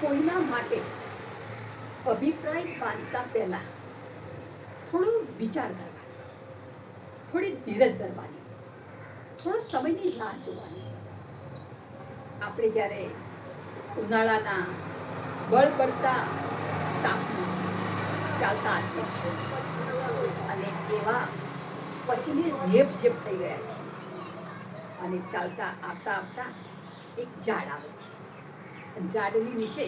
કોઈના માટે અભિપ્રાય બાંધતા પહેલા થોડો વિચાર કરવાનો, થોડી ધીરજ ધરવાની, થોડો સમયની રાહ જોવાની. આપણે જ્યારે ઉનાળાના બળબડતા તાપમાં ચાલતા આવીએ છીએ અને એવા પસીને રેપઝેપ થઈ ગયા છે અને ચાલતા આવતા આવતા એક ઝાડ આવે છે. ઝાડની નીચે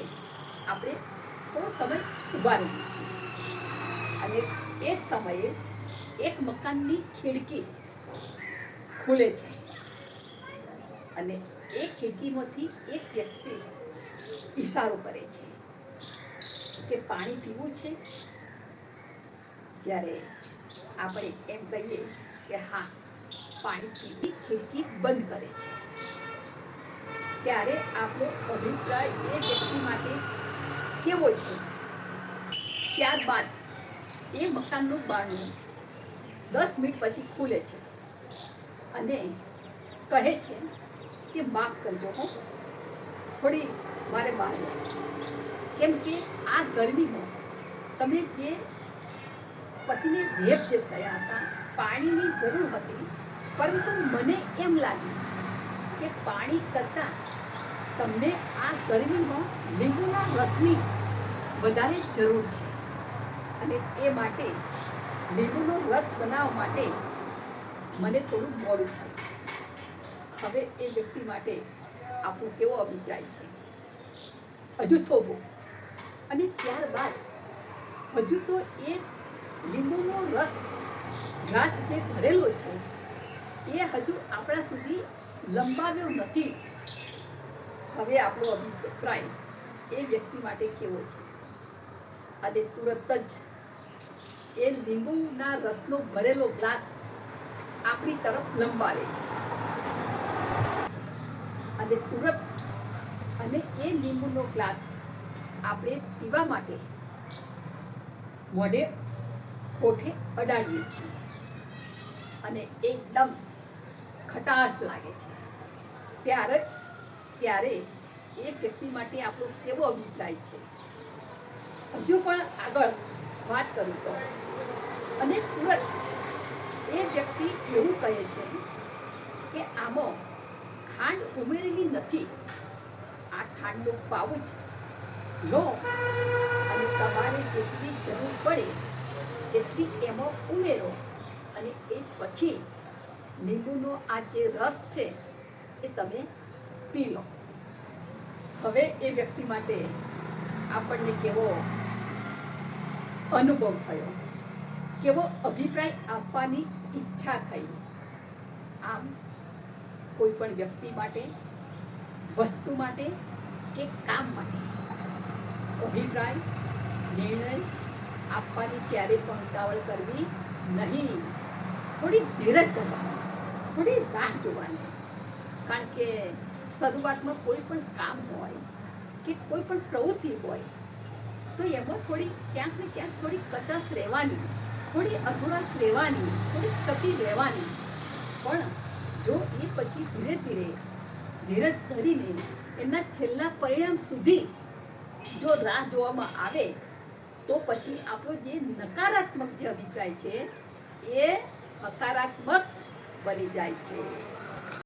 આપણે થોડો સમય ઊભા રહીએ છીએ અને એ જ સમયે એક મકાનની ખિડકી ખુલે છે અને એ ખિડકીમાંથી એક વ્યક્તિ ઈશારો કરે છે કે પાણી પીવું છે. જ્યારે આપણે એમ કહીએ કે હા પાણી પીવી, ખિડકી બંધ કરે છે, ત્યારે આપણો અભિપ્રાય એ વ્યક્તિ માટે કેવો છે? ત્યારબાદ એ મકાનનું બારણું 10 મિનિટ પછી ખુલે છે અને કહે છે કે માફ કરજો, હું થોડી મારે બહાર કેમ કે આ ગરમીમાં તમે જે પસીને રેપઝેપ થયા હતા, પાણીની જરૂર હતી, પરંતુ મને એમ લાગ્યું કે પાણી કરતાં તમને આ ગરમીમાં લીંબુના રસની વધારે જરૂર છે અને એ માટે લીંબુનો રસ બનાવવા માટે મને થોડું મોડું થયું. હવે એ વ્યક્તિ માટે આપણો કેવો અભિપ્રાય છે? હજુ થોભો. અને ત્યારબાદ હજુ તો એ લીંબુનો રસ ગ્લાસ જે ભરેલો છે એ હજુ આપણા સુધી લંબાવ્યો નથી. હવે આપણો અભિપ્રાય એ વ્યક્તિ માટે કેવો છે? અને તુરત જ એ લીંબુના રસનો ભરેલો ગ્લાસ આપણી તરફ લંબાવે છે અને તુરત અને એ લીંબુનો ગ્લાસ આપણે પીવા માટે મોઢે હોઠે અડાડીએ છીએ અને એકદમ ખટાશ લાગે છે. ત્યારે એ વ્યક્તિ માટે આપણો કેવો અભિપ્રાય છે? હજુ પણ આગળ વાત કરું તો અને તુરત એ વ્યક્તિ એવું કહે છે કે આમાં ખાંડ ઉમેરેલી નથી, આ ખાંડનું પાઉચ લો અને તમારે જેટલી જરૂર પડે એટલી એમાં ઉમેરો અને એ પછી લીંબુનો આ જે રસ છે એ તમે પી લો. હવે એ વ્યક્તિ માટે આપણને કેવો અનુભવ થયો, કેવો અભિપ્રાય આપવાની ઈચ્છા થઈ? આમ કોઈ પણ વ્યક્તિ માટે, વસ્તુ માટે કે કામ માટે અભિપ્રાય, નિર્ણય આપવાની ક્યારે પણ ઉતાવળ કરવી નહીં. થોડી ધીરજ ધરવાની, થોડી રાહ જોવાની. કારણ કે શરૂઆતમાં કોઈ પણ કામ હોય કે કોઈ પણ પ્રવૃત્તિ હોય તો એમાં થોડી ક્યાંક ને ક્યાંક થોડી કચાશ રહેવાની, થોડી અધુરાશ રહેવાની, થોડી ક્ષતિ રહેવાની. પણ જો એ પછી ધીરે ધીરે ધીરજ ધરીને એના છેલ્લા પરિણામ સુધી જો રાહ જોવામાં આવે તો પછી આપણો જે નકારાત્મક જે અભિપ્રાય છે એ હકારાત્મક બની જાય છે.